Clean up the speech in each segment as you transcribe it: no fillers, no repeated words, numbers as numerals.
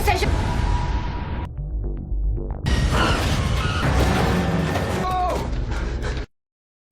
Station.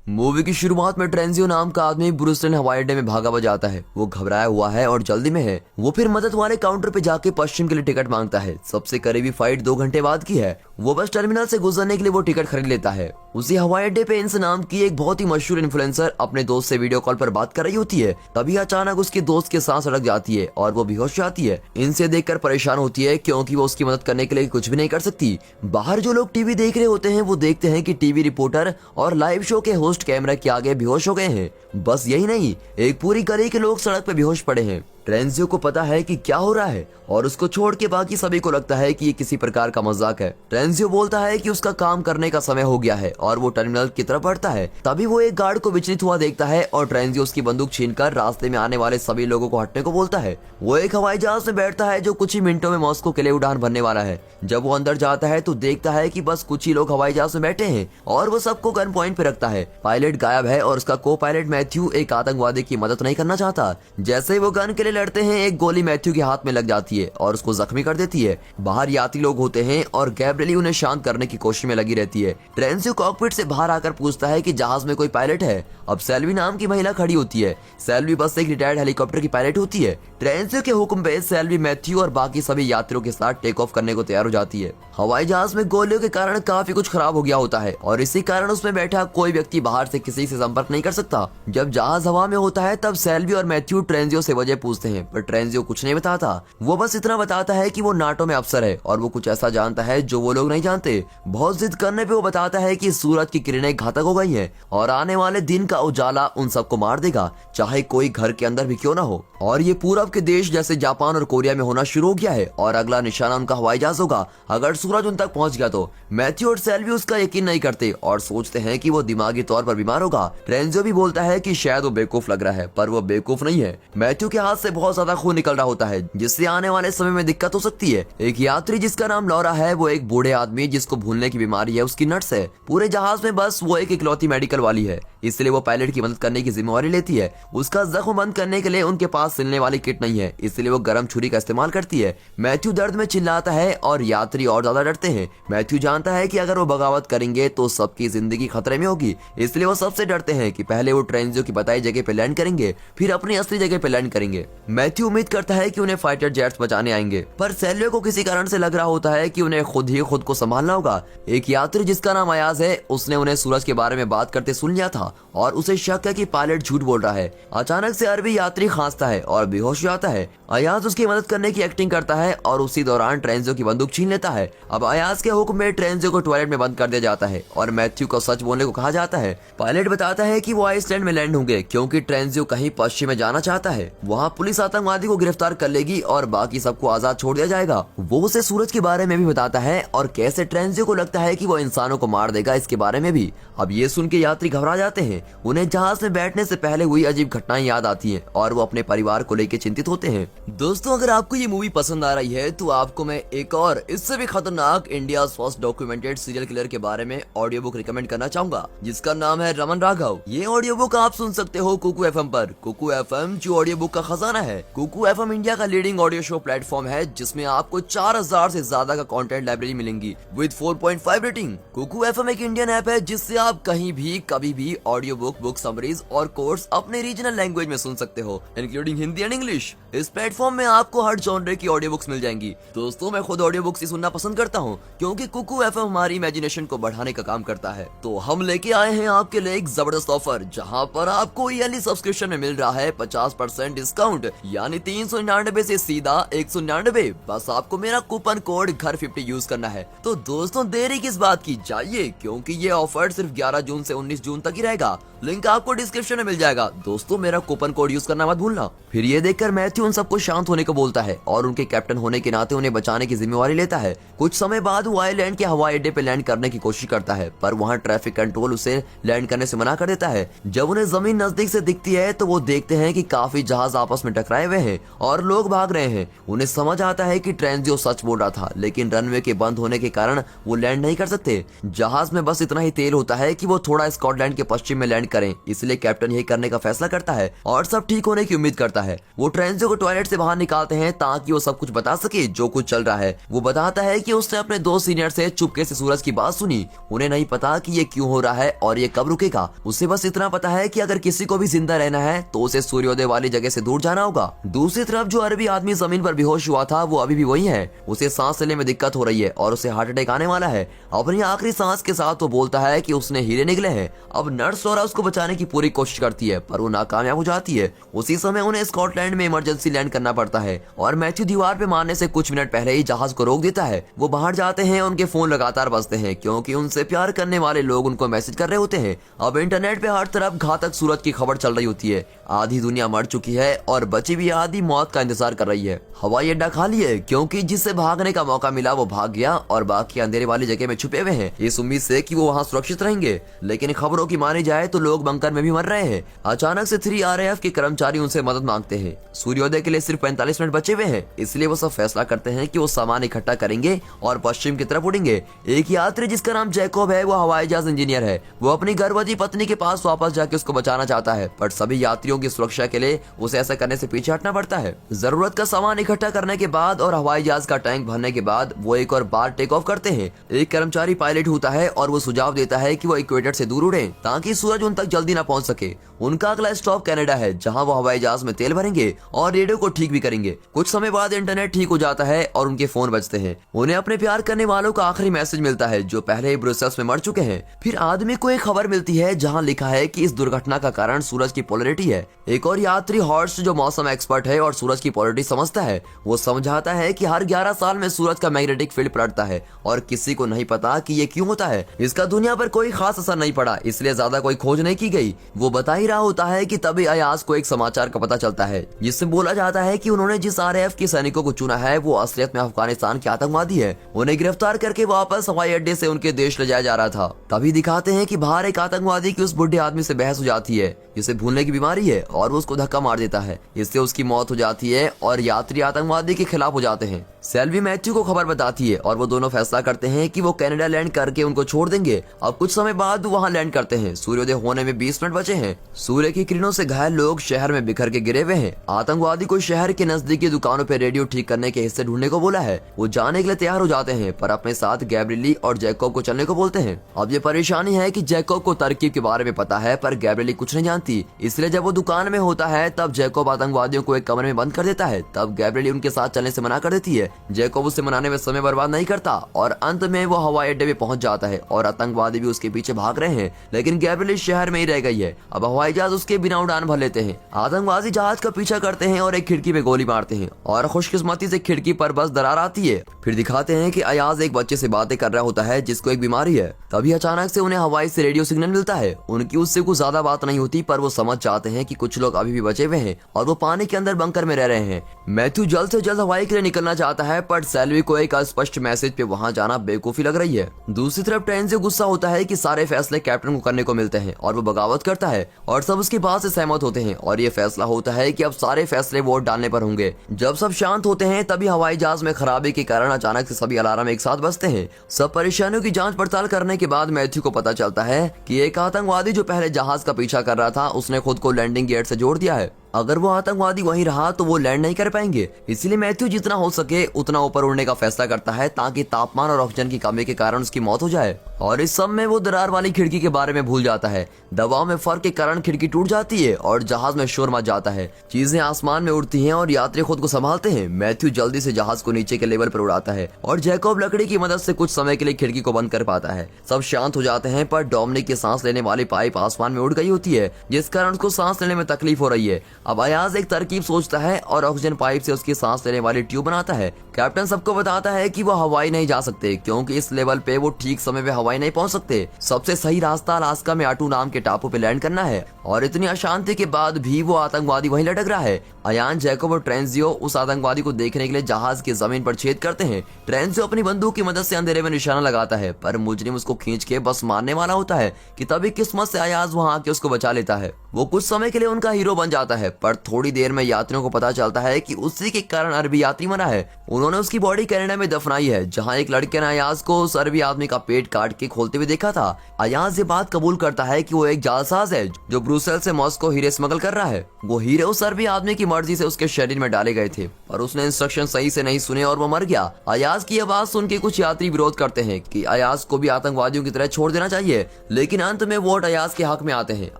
Movie की शुरुआत में ट्रेंजियो नाम का आदमी ब्रूस्टन हवाई अड्डे में भागा जाता है। वो घबराया हुआ है और जल्दी में है। वो फिर मदद वाले काउंटर पे जाके पश्चिम के लिए टिकट मांगता है। सबसे करीबी फ्लाइट 2 घंटे बाद की है। वो बस टर्मिनल से गुजरने के लिए वो टिकट खरीद लेता है। उसी हवाई अड्डे पे इंस नाम की एक बहुत ही मशहूर इन्फ्लुएंसर अपने दोस्त से वीडियो कॉल पर बात कर रही होती है। तभी अचानक उसके दोस्त के सांस अटक जाती है और वो बेहोश जाती है। इनसे देखकर परेशान होती है क्योंकि वो उसकी मदद करने के लिए कुछ भी नहीं कर सकती। बाहर जो लोग टीवी देख रहे होते हैं वो देखते हैं कि टीवी रिपोर्टर और लाइव शो के होस्ट कैमरा के आगे बेहोश हो गए हैं। बस यही नहीं, एक पूरी गली के लोग सड़क पे बेहोश पड़े हैं। ट्रेंजियो को पता है कि क्या हो रहा है और उसको छोड़ के बाकी सभी को लगता है कि ये किसी प्रकार का मजाक है। ट्रेंजियो बोलता है कि उसका काम करने का समय हो गया है और वो टर्मिनल की तरफ बढ़ता है। तभी वो एक गार्ड को विचलित हुआ देखता है और ट्रेंजियो उसकी बंदूक छीनकर रास्ते में आने वाले सभी लोगों को हटने को बोलता है। वो एक हवाई जहाज में बैठता है जो कुछ ही मिनटों में मॉस्को के लिए उड़ान भरने वाला है। जब वो अंदर जाता है तो देखता है कि बस कुछ ही लोग हवाई जहाज में बैठे हैं और वो सबको गन पॉइंट पे रखता है। पायलट गायब है और उसका को पायलट मैथ्यू एक आतंकवादी की मदद नहीं करना चाहता। जैसे ही वो गन के लिए लड़ते हैं, एक गोली मैथ्यू के हाथ में लग जाती है और उसको जख्मी कर देती है। बाहर यात्री लोग होते हैं और गैब्रिएली उन्हें शांत करने की कोशिश में लगी रहती है। ट्रेंजियो कॉकपिट से बाहर आकर पूछता है कि जहाज में कोई पायलट है। अब सेल्वी नाम की महिला खड़ी होती है। सेल्वी बस एक रिटायर्ड हेलीकॉप्टर की पायलट होती है। ट्रेंजियो के हुक्म पे सेल्वी मैथ्यू और बाकी सभी यात्रियों के साथ टेक ऑफ करने को तैयार हो जाती है। हवाई जहाज में गोलियों के कारण काफी कुछ खराब हो गया होता है और इसी कारण उसमें बैठा कोई व्यक्ति बाहर से किसी से संपर्क नहीं कर सकता। जब जहाज हवा में होता है तब सेल्वी और मैथ्यू ट्रेंजियो से वजह पूछते हैं, पर ट्रेंजियो कुछ नहीं बताता। वो बस इतना बताता है कि वो नाटो में अफसर है और वो कुछ ऐसा जानता है जो वो लोग नहीं जानते। बहुत जिद करने पे वो बताता है कि सूरज की किरणें घातक हो गई हैं और आने वाले दिन का उजाला उन सबको मार देगा, चाहे कोई घर के अंदर भी क्यों ना हो। और ये पूरब के देश जैसे जापान और कोरिया में होना शुरू हो गया है और अगला निशाना उनका हवाई जहाज होगा अगर सूरज उन तक पहुंच गया तो। मैथ्यू और सेल्वी उसका यकीन नहीं करते और सोचते हैं कि वो दिमागी तौर पर बीमार होगा। ट्रेंजियो भी बोलता है कि शायद वो बेवकूफ लग रहा है, पर वो बेवकूफ नहीं है। मैथ्यू के हाथ से बहुत ज्यादा खून निकल रहा होता है जिससे आने वाले समय में दिक्कत हो सकती है। एक यात्री जिसका नाम लौरा है, वो एक बूढ़े आदमी जिसको भूलने की बीमारी है, उसकी नर्स है। पूरे जहाज में बस वो एक इकलौती मेडिकल वाली है, इसलिए वो पायलट की मदद करने की जिम्मेवारी लेती है। उसका जख्म बंद करने के लिए उनके पास सिलने वाली किट नहीं है, इसलिए वो गर्म छुरी का इस्तेमाल करती है। मैथ्यू दर्द में चिल्लाता है और यात्री और ज्यादा डरते हैं। मैथ्यू जानता है कि अगर वो बगावत करेंगे तो सबकी जिंदगी खतरे में होगी, इसलिए वो सबसे डरते हैं कि पहले वो ट्रेंजियो की बताई जगह पे लैंड करेंगे, फिर अपनी असली जगह पे लैंड करेंगे। मैथ्यू उम्मीद करता है कि उन्हें फाइटर जेट्स बचाने आएंगे, पर सेल्वियो को किसी कारण से लग रहा होता है कि उन्हें खुद ही खुद को संभालना होगा। एक यात्री जिसका नाम अयाज है, उसने उन्हें सूरज के बारे में बात करते सुन लिया था और उसे शक है कि पायलट झूठ बोल रहा है। अचानक से अरबी यात्री खांसता है और बेहोश हो जाता है। अयाज उसकी मदद करने की एक्टिंग करता है और उसी दौरान ट्रेंजियो की बंदूक छीन लेता है। अब अयाज के हुक्म में ट्रेंजियो को टॉयलेट में बंद कर दिया जाता है और मैथ्यू को सच बोलने को कहा जाता है। पायलट बताता है कि वो आइसलैंड में लैंड होंगे क्योंकि ट्रेंजियो कहीं पश्चिम में जाना चाहता है। वहाँ पुलिस आतंकवादी को गिरफ्तार कर लेगी और बाकी सबको आजाद छोड़ दिया जाएगा। वो उसे सूरज के बारे में भी बताता है और कैसे ट्रेंजियो को लगता है कि वो इंसानों को मार देगा, इसके बारे में भी। अब ये सुन के यात्री घबरा जाते हैं। उन्हें जहाज में बैठने से पहले हुई अजीब घटनाएं याद आती हैं और वो अपने परिवार को लेकर चिंतित होते हैं। दोस्तों, अगर आपको ये मूवी पसंद आ रही है तो आपको मैं एक और इससे भी खतरनाक India first documented serial killer के बारे में ऑडियो बुक रिकमेंड करना चाहूंगा, जिसका नाम है रमन राघव। ये ऑडियो बुक आप सुन सकते हो कुकू एफएम पर। कुकू एफएम जो ऑडियो बुक का खजाना है। कुकू एफएम इंडिया का लीडिंग ऑडियो शो प्लेटफॉर्म है जिसमें आपको 4000 से ज्यादा का कंटेंट लाइब्रेरी मिलेंगी विद 4.5 रेटिंग। कुकू एफएम एक इंडियन ऐप है जिससे आप कहीं भी कभी भी ऑडियो बुक समरीज और कोर्स अपने रीजनल लैंग्वेज में सुन सकते हो, इंक्लूडिंग हिंदी एंड इंग्लिश। इस प्लेटफॉर्म में आपको हर जॉनर की ऑडियो बुक्स मिल जाएंगी। दोस्तों, मैं खुद ऑडियो बुक्स ही सुनना पसंद करता हूँ क्योंकि कुकू एफएम हमारी इमेजिनेशन को बढ़ाने का काम करता है। तो हम लेके आए हैं आपके लिए एक जबरदस्त ऑफर जहाँ पर आपको ईयरली सब्सक्रिप्शन में मिल रहा है 50% डिस्काउंट, यानी 399 से सीधा 199। बस आपको मेरा कूपन कोड घर50 यूज करना है। तो दोस्तों, देरी किस बात की, जाइए, क्योंकि ये ऑफर सिर्फ 11 जून से 19 जून तक ही रहेगा। लिंक आपको डिस्क्रिप्शन में मिल जाएगा। दोस्तों, मेरा कूपन कोड यूज करना मत भूलना। फिर ये देखकर मैथ्यू उन सबको शांत होने को बोलता है और उनके कैप्टन होने के नाते उन्हें बचाने की जिम्मेवारी लेता है। कुछ समय बाद वो आइलैंड के हवाई अड्डे पे लैंड करने की कोशिश करता है, पर वहाँ ट्रैफिक कंट्रोल उसे लैंड करने से मना कर देता है। जब उन्हें जमीन नजदीक से दिखती है तो वो देखते हैं कि काफी जहाज आपस में टकराए हुए हैं और लोग भाग रहे हैं। उन्हें समझ आता है कि ट्रेंजियो सच बोल रहा था, लेकिन रनवे के बंद होने के कारण वो लैंड नहीं कर सकते। जहाज में बस इतना ही तेल होता है कि वो थोड़ा स्कॉटलैंड के पश्चिम में लैंड करें, इसलिए कैप्टन यही करने का फैसला करता है और सब ठीक होने की उम्मीद करता है। वो ट्रेंजियो को टॉयलेट से बाहर निकालते हैं ताकि वो सब कुछ बता सके जो कुछ चल रहा है। वो बताता है कि उसने अपने दो सीनियर से चुपके से सूरज की बात सुनी। उन्हें नहीं पता कि ये क्यों हो रहा है और ये कब रुकेगा। उसे बस इतना पता है कि अगर किसी को भी जिंदा रहना है तो उसे सूर्योदय वाली जगह से दूर जाना होगा। दूसरी तरफ जो अरबी आदमी जमीन पर बेहोश हुआ था वो अभी भी वही है। उसे सांस लेने में दिक्कत हो रही है और उसे हार्ट अटैक आने वाला है। अपनी आखिरी सांस के साथ वो बोलता है कि उसने हीरे निकले हैं। अब नर्स लोरा उसको बचाने की पूरी कोशिश करती है पर वो नाकामयाब हो जाती है। उसी समय उन्हें स्कॉटलैंड में इमरजेंसी लैंड करना पड़ता है और मैथ्यू दीवार पे मारने से कुछ मिनट पहले ही जहाज को रोक देता है। वो बाहर जाते हैं, उनके फोन लगातार बजते हैं क्योंकि उनसे प्यार करने वाले लोग उनको मैसेज कर रहे होते हैं। अब इंटरनेट पे हर तरफ घातक सूरज की खबर चल रही होती है। आधी दुनिया मर चुकी है और बची हुई आधी मौत का इंतजार कर रही है। हवाई अड्डा खाली है क्योंकि जिससे भागने का मौका मिला वो भाग गया और बाकी अंधेरे वाली जगह में छुपे हुए हैं इस उम्मीद से कि वो वहाँ सुरक्षित रहेंगे। लेकिन खबरों की मानी जाए तो लोग बंकर में भी मर रहे हैं। अचानक से 3 RAF के कर्मचारी उनसे मदद मांगते हैं। सूर्योदय के लिए सिर्फ 45 मिनट बचे हुए हैं, इसलिए वो सब फैसला करते हैं कि वो सामान इकट्ठा करेंगे और पश्चिम की तरफ उड़ेंगे। एक यात्री जिसका नाम जैकब है, वो हवाई जहाज इंजीनियर है। वो अपनी गर्भवती पत्नी के पास वापस जाके उसको बचाना चाहता है पर सभी यात्रियों की सुरक्षा के लिए उसे ऐसा करने से पीछे हटना पड़ता है। जरूरत का सामान इकट्ठा करने के बाद और हवाई जहाज का टैंक भरने के बाद वो एक और बार टेक ऑफ करते हैं। एक कर्मचारी पायलट होता है और वो सुझाव देता है कि वो इक्वेटर से दूर उड़े ताकि सूरज उन तक जल्दी न पहुंच सके। उनका अगला स्टॉप कनाडा है जहां वो हवाई जहाज में तेल भरेंगे और रेडियो को ठीक भी करेंगे। कुछ समय बाद इंटरनेट ठीक हो जाता है और उनके फोन बजते हैं। उन्हें अपने प्यार करने वालों का आखिरी मैसेज मिलता है जो पहले ही ब्रुसेल्स में मर चुके हैं। फिर आदमी को एक खबर मिलती है जहां लिखा है कि इस दुर्घटना का कारण सूरज की पोलरिटी है। एक और यात्री हॉर्स्ट जो मौसम एक्सपर्ट है और सूरज की पोलरिटी समझता है, वो समझाता है कि हर 11 साल में सूरज का मैग्नेटिक फील्ड पलटता है और किसी को नहीं पता कि ये क्यों होता है। इसका दुनिया पर कोई खास असर नहीं पड़ा, इसलिए ज्यादा कोई खोज नहीं की गई। वो बता ही रहा होता है कि तभी अयाज को एक समाचार का पता चलता है जिससे बोला जाता है कि उन्होंने जिस RAF के सैनिकों को चुना है वो असलियत में अफगानिस्तान के आतंकवादी है। उन्हें गिरफ्तार करके वापस हवाई अड्डे से उनके देश ले जाया जा रहा था। तभी दिखाते हैं कि बाहर एक आतंकवादी की उस बुढ़े आदमी से बहस हो जाती है जिसे भूलने की बीमारी है और वो उसको धक्का मार देता है। इससे उसकी मौत हो जाती है और यात्री आतंकवादी के खिलाफ हो जाते हैं। सेल्वी मैथ्यू को खबर बताती है और वो दोनों फैसला करते हैं कि वो कनाडा लैंड करके उनको छोड़ देंगे। अब कुछ समय बाद वहाँ लैंड करते हैं। सूर्योदय होने में 20 मिनट बचे हैं। सूर्य की किरणों से घायल लोग शहर में बिखर के गिरे हुए हैं। आतंकवादी को शहर के नजदीकी दुकानों पे रेडियो ठीक करने के हिस्से ढूंढने को बोला है। वो जाने के लिए तैयार हो जाते हैं पर अपने साथ गैब्रिएली और जैकब को चलने को बोलते हैं। अब ये परेशानी है कि जैकब को तरकीब के बारे में पता है पर गैब्रिएली कुछ नहीं जानती, इसलिए जब वो दुकान में होता है तब जैकब आतंकवादियों को एक कमरे में बंद कर देता है। तब गैब्रिएली उनके साथ चलने से मना कर देती है। जैकब उसे मनाने में समय बर्बाद नहीं करता और अंत में वो हवाई अड्डे में पहुंच जाता है और आतंकवादी भी उसके पीछे भाग रहे हैं। लेकिन गैब्रिएली शहर में ही रह गई है। अब हवाई जहाज उसके बिना उड़ान भर लेते हैं। आतंकवादी जहाज का पीछा करते हैं और एक खिड़की में गोली मारते हैं और खुशकिस्मती से खिड़की पर बस दरार आती है। फिर दिखाते हैं कि अयाज एक बच्चे से बातें कर रहा होता है जिसको एक बीमारी है। तभी अचानक से उन्हें हवाई से रेडियो सिग्नल मिलता है। उनकी उससे कुछ ज्यादा बात नहीं होती पर वो समझ जाते हैं कि कुछ लोग अभी भी बचे हुए हैं और वो पानी के अंदर बंकर में रह रहे हैं। मैथ्यू जल्द से जल्द हवाई के लिए निकलना चाहता है पर सेल्वी को एक अस्पष्ट मैसेज पे वहाँ जाना बेवकूफी लग रही है। दूसरी तरफ ट्रेंजियो गुस्सा होता है कि सारे फैसले कैप्टन को करने को मिलते हैं और वो बगावत करता है और सब उसकी बात से सहमत होते हैं और ये फैसला होता है कि अब सारे फैसले वोट डालने पर होंगे। जब सब शांत होते हैं तभी हवाई जहाज में खराबी के कारण अचानक से सभी अलार्म एक साथ बजते हैं। सब परेशानियों की जांच पड़ताल करने के बाद मैथ्यू को पता चलता है कि एक आतंकवादी जो पहले जहाज का पीछा कर रहा था उसने खुद को लैंडिंग गियर से जोड़ दिया है। अगर वो आतंकवादी वहीं रहा तो वो लैंड नहीं कर पाएंगे, इसलिए मैथ्यू जितना हो सके उतना ऊपर उड़ने का फैसला करता है ताकि तापमान और ऑक्सीजन की कमी के कारण उसकी मौत हो जाए। और इस सब में वो दरार वाली खिड़की के बारे में भूल जाता है। दबाव में फर्क के कारण खिड़की टूट जाती है और जहाज में शोर मच जाता है। चीजें आसमान में उड़ती हैं और यात्री खुद को संभालते हैं। मैथ्यू जल्दी से जहाज को नीचे के लेवल पर उड़ाता है और जैकब लकड़ी की मदद से कुछ समय के लिए खिड़की को बंद कर पाता है। सब शांत हो जाते हैं पर डोमिनिक की सांस लेने वाली पाइप आसमान में उड़ गई होती है जिस कारण उसको सांस लेने में तकलीफ हो रही है। अब अयाज एक तरकीब सोचता है और ऑक्सीजन पाइप से उसकी सांस लेने वाली ट्यूब बनाता है। कैप्टन सबको बताता है कि वो हवाई नहीं जा सकते क्योंकि इस लेवल पे वो ठीक समय पे हवाई नहीं पहुंच सकते। सबसे सही रास्ता अलास्का में आटू नाम के टापू पे लैंड करना है और इतनी अशांति के बाद भी वो आतंकवादी वहीं लटक रहा है। अयान, जैकब और ट्रेंजियो उस आतंकवादी को देखने के लिए जहाज की जमीन पर छेद करते हैं। ट्रेंजियो अपनी बंदूक की मदद से अंधेरे में निशाना लगाता है, पर मुजरिम उसको खींच के बस मारने वाला होता है कि तभी किस्मत से अयाज वहां आके उसको बचा लेता है। वो कुछ समय के लिए उनका हीरो बन जाता है, पर थोड़ी देर में यात्रियों को पता चलता है कि उसी के कारण अरबी यात्री मरा है। उन्होंने उसकी बॉडी कनाडा में दफनाई है, जहां एक लड़के ने अयाज को उस अरबी आदमी का पेट काट के खोलते हुए देखा था। अयाज ये बात कबूल करता है कि वो एक जालसाज है जो ब्रुसेल से मॉस्को हीरे स्मगल कर रहा है। वो हीरे उस अरबी आदमी की मर्जी से उसके शरीर में डाले गए थे, पर उसने इंस्ट्रक्शन सही से नहीं सुने और वो मर गया। अयाज की आवाज सुन के कुछ यात्री विरोध करते हैं कि अयाज को भी आतंकवादियों की तरह छोड़ देना चाहिए, लेकिन अंत में वोट अयाज के हक में आते हैं।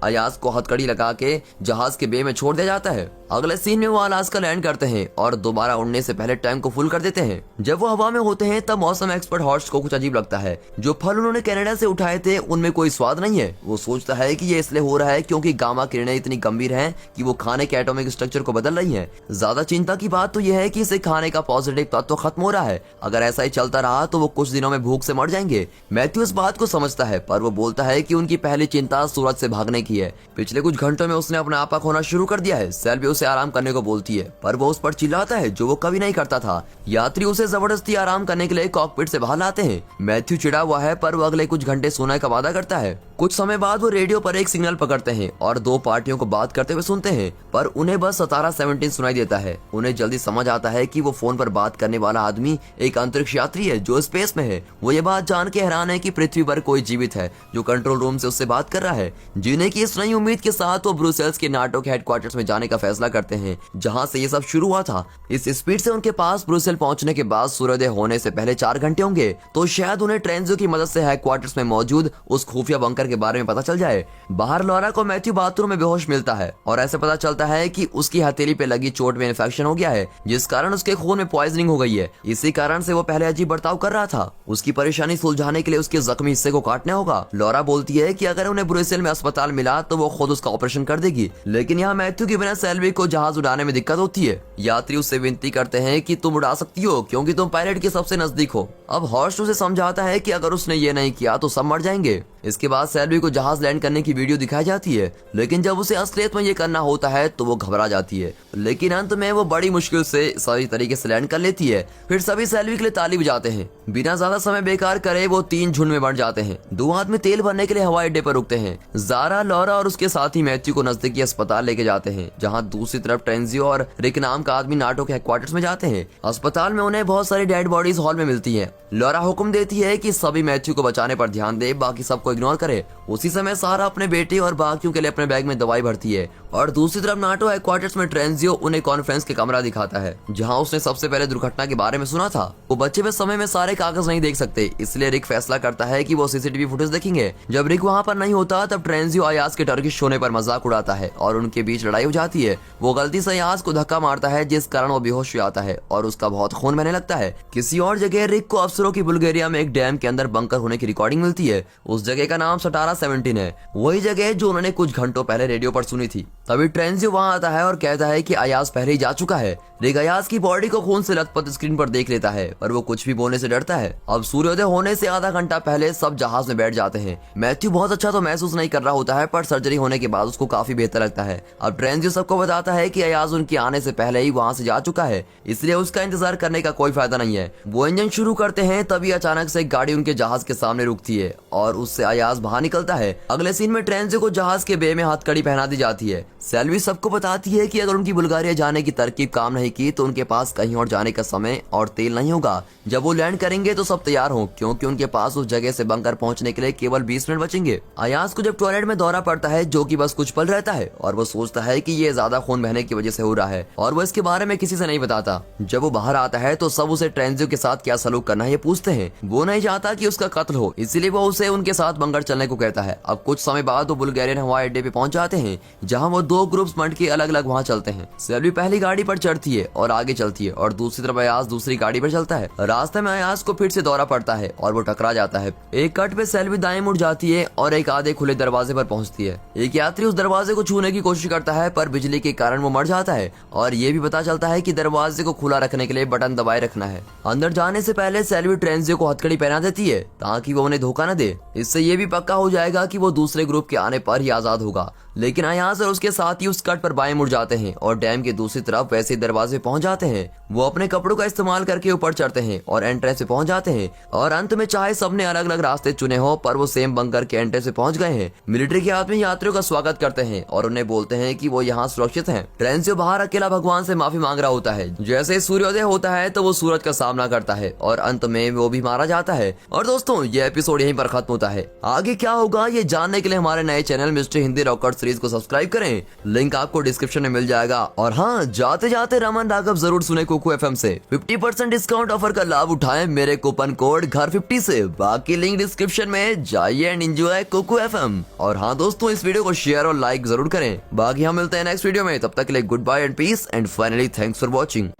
अयाज को हथकड़ी लगा के जहाज के बे में छोड़ दिया जाता है। अगले सीन में वो अलास्का लैंड करते हैं और दोबारा उड़ने से पहले टैंक को फुल कर देते हैं। जब वो हवा में होते हैं तब मौसम एक्सपर्ट हॉर्स्ट को कुछ अजीब लगता है। जो फल उन्होंने कनाडा से उठाए थे उनमें कोई स्वाद नहीं है। वो सोचता है कि ये इसलिए हो रहा है क्योंकि गामा किरणें इतनी गंभीर हैं कि वो खाने के एटॉमिक स्ट्रक्चर को बदल रही हैं। ज्यादा चिंता की बात तो यह है कि इसे खाने का पॉजिटिव तत्व खत्म हो रहा है। अगर ऐसा ही चलता रहा तो वो कुछ दिनों में भूख से मर जाएंगे। मैथ्यू इस बात को समझता है, पर वो बोलता है कि उनकी पहली चिंता सूरज से भागने की है। पिछले कुछ घंटों में उसने अपना आपा खोना शुरू कर दिया है। सेल्वी उसे आराम करने को बोलती है, पर वो उस पर चिल्लाता है जो वो कभी नहीं करता था। यात्री उसे जबरदस्ती आराम करने के लिए कॉकपिट से बाहर लाते हैं। मैथ्यू चिढ़ा हुआ है, पर वो अगले कुछ घंटे सोने का वादा करता है। कुछ समय बाद वो रेडियो पर एक सिग्नल पकड़ते हैं और दो पार्टियों को बात करते हुए सुनते हैं, पर उन्हें बस 17-17 सुनाई देता है। उन्हें जल्दी समझ आता है कि वो फोन पर बात करने वाला आदमी एक अंतरिक्ष यात्री है जो स्पेस में है। वो ये बात जान के हैरान है कि पृथ्वी पर कोई जीवित है जो कंट्रोल रूम से उससे बात कर रहा है। जीने की इस नई उम्मीद के साथ वो ब्रुसेल्स के नाटो के हेडक्वार्टर्स में जाने का फैसला करते हैं, जहाँ से ये सब शुरू हुआ था। इस स्पीड से उनके पास ब्रुसेल पहुंचने के बाद सूर्योदय होने से पहले 4 घंटे होंगे, तो शायद उन्हें ट्रेंजियो की मदद से हेडक्वार्टर्स में मौजूद उस खुफिया बंकर के बारे में पता चल जाए। बाहर लॉरा को मैथ्यू बाथरूम में बेहोश मिलता है और ऐसे पता चलता है कि उसकी हथेली पे लगी चोट में इन्फेक्शन हो गया है, जिस कारण उसके खून में पॉइजनिंग हो गई है। इसी कारण से वो पहले अजीब बर्ताव कर रहा था। उसकी परेशानी सुलझाने के लिए उसके जख्मी हिस्से को काटना होगा। लॉरा बोलती है कि अगर उन्हें ब्रुसेल में अस्पताल मिला तो वो खुद उसका ऑपरेशन कर देगी, लेकिन यहाँ मैथ्यू की बिना सेल्वी को जहाज उड़ाने में दिक्कत होती है। यात्री उससे विनती करते हैं कि तुम उड़ा सकती हो क्योंकि तुम पायलट के सबसे नजदीक हो। अब हॉर्स्ट उसे समझाता है कि अगर उसने ये नहीं किया तो सब मर जाएंगे। इसके बाद सेल्वी को जहाज लैंड करने की वीडियो दिखाई जाती है, लेकिन जब उसे असलियत में ये करना होता है तो वो घबरा जाती है, लेकिन अंत में वो बड़ी मुश्किल से सही तरीके से लैंड कर लेती है। फिर सभी सेल्वी के लिए ताली बजाते हैं। बिना ज्यादा समय बेकार करे वो 3 झुंड में बढ़ जाते हैं। 2 आदमी तेल भरने के लिए हवाई अड्डे पर रुकते हैं। जारा, लॉरा और उसके साथी मैथ्यू को नजदीकी अस्पताल लेके जाते हैं, जहाँ दूसरी तरफ ट्रेंजियो और रिक नाम का आदमी नाटो के हेडक्वार्टर्स में जाते हैं। अस्पताल में उन्हें बहुत सारी डेड बॉडीज हॉल में मिलती है। लॉरा हुक्म देती है कि सभी मैथ्यू को बचाने पर ध्यान दे, बाकी सबको इग्नोर करे। उसी समय सारा अपने बेटे और बाकियों के लिए अपने बैग में दवाई भरती है और दूसरी तरफ नाटो हेडक्वार्टर्स में ट्रेंजियो उन्हें कॉन्फ्रेंस के कमरा दिखाता है, जहां उसने सबसे पहले दुर्घटना के बारे में सुना था। वो बचे हुए समय में सारे कागज नहीं देख सकते, इसलिए रिक फैसला करता है कि वो सीसीटीवी फुटेज देखेंगे। जब रिक वहां पर नहीं होता तब ट्रेंजियो अयाज के टर्किश होने पर मजाक उड़ाता है और उनके बीच लड़ाई हो जाती है। वो गलती से अयाज को धक्का मारता है, जिस कारण वो बेहोश हो जाता है और उसका बहुत खून बहने लगता है। किसी और जगह रिक को अफसरों की बुल्गारिया में एक डैम के अंदर बंकर होने की रिकॉर्डिंग मिलती है। उस जगह का नाम 17-17 है, वही जगह जो उन्होंने कुछ घंटों पहले रेडियो पर सुनी थी। तभी ट्रेंजियो वहां आता है और कहता है कि अयाज पहले ही जा चुका है। रिक अयाज की बॉडी को खून से लथपथ स्क्रीन पर देख लेता है, पर वो कुछ भी बोलने से डरता है। अब सूर्योदय होने से आधा घंटा पहले सब जहाज में बैठ जाते हैं। मैथ्यू बहुत अच्छा तो महसूस नहीं कर रहा होता है, पर सर्जरी होने के बाद उसको काफी बेहतर लगता है। अब ट्रेंजियो सबको बताता है कि अयाज उनके आने से पहले ही वहां से जा चुका है, इसलिए उसका इंतजार करने का कोई फायदा नहीं है। वो इंजन शुरू करते हैं, तभी अचानक से एक गाड़ी उनके जहाज के सामने रुकती है और उससे अयाज बाहर निकलता है। अगले सीन में ट्रेंजियो को जहाज के बे में हथकड़ी पहना दी जाती है। सेल्वी सबको बताती है कि अगर उनकी बुल्गारिया जाने की तरकीब काम नहीं की तो उनके पास कहीं और जाने का समय और तेल नहीं होगा। जब वो लैंड करेंगे तो सब तैयार हो, क्योंकि उनके पास उस जगह से बंकर पहुंचने के लिए केवल 20 मिनट बचेंगे। अयाज को जब टॉयलेट में दौरा पड़ता है, जो कि बस कुछ पल रहता है, और वो सोचता है कि ये ज्यादा खून बहने की वजह से हो रहा है और वो इसके बारे में किसी से नहीं बताता। जब वो बाहर आता है तो सब उसे ट्रेंजियो के साथ क्या सलूक करना है ये पूछते हैं। वो नहीं चाहता कि उसका कत्ल हो, इसीलिए वो उसे उनके साथ बंकर चलने को कहता है। अब कुछ समय बाद वो बुल्गारियन हवाई अड्डे पे पहुंच जाते हैं, जहां वो 2 ग्रुप्स बंट के अलग अलग वहां चलते हैं। सेल्वी पहली गाड़ी पर चढ़ती है और आगे चलती है और दूसरी तरफ अयाज दूसरी गाड़ी पर चलता है। रास्ते में अयाज को फिर से दौरा पड़ता है और वो टकरा जाता है। एक कट पे सेल्वी दाएं मुड़ जाती है और एक आधे खुले दरवाजे पर पहुंचती है। एक यात्री उस दरवाजे को छूने की कोशिश करता है, पर बिजली के कारण वो मर जाता है और ये भी पता चलता है कि दरवाजे को खुला रखने के लिए बटन दबाए रखना है। अंदर जाने से पहले सेल्वी ट्रेंजियो को हथकड़ी पहना देती है ताकि वो उन्हें धोखा न दे। इससे ये भी पक्का हो जाएगा कि वो दूसरे ग्रुप के आने पर ही आजाद होगा। लेकिन अयाज और उसके साथ ही उस कट पर बाएं मुड़ जाते हैं और डैम के दूसरी तरफ वैसे दरवाजे पहुंच जाते हैं। वो अपने कपड़ों का इस्तेमाल करके ऊपर चढ़ते हैं और एंट्रेंस पे पहुंच जाते हैं और अंत में चाहे सबने अलग अलग रास्ते चुने हो पर वो सेम बंकर के एंट्रेंस पे पहुंच गए हैं। मिलिट्री के आदमी यात्रियों का स्वागत करते हैं और उन्हें बोलते हैं कि वो यहाँ सुरक्षित हैं। ट्रेंजियो बाहर अकेला भगवान से माफी मांग रहा होता है। जैसे सूर्योदय होता है तो वो सूरज का सामना करता है और अंत में वो भी मारा जाता है। और दोस्तों ये एपिसोड यहीं पर खत्म होता है। आगे क्या होगा ये जानने के लिए हमारे नए channel mystery Hindi rocket series को सब्सक्राइब करें। लिंक आपको डिस्क्रिप्शन में मिल जाएगा। और हाँ, जाते जाते रमन राघव जरूर सुने कुकू एफएम से 50% डिस्काउंट ऑफर का लाभ उठाएं मेरे कूपन कोड घर50 से। बाकी लिंक डिस्क्रिप्शन में जाइए एंड एंजॉय कुकू एफएम। और हाँ दोस्तों, इस वीडियो को शेयर और लाइक जरूर करें। बाकी हम मिलते हैं नेक्स्ट वीडियो में, तब तक के लिए goodbye and peace and finally thanks for watching.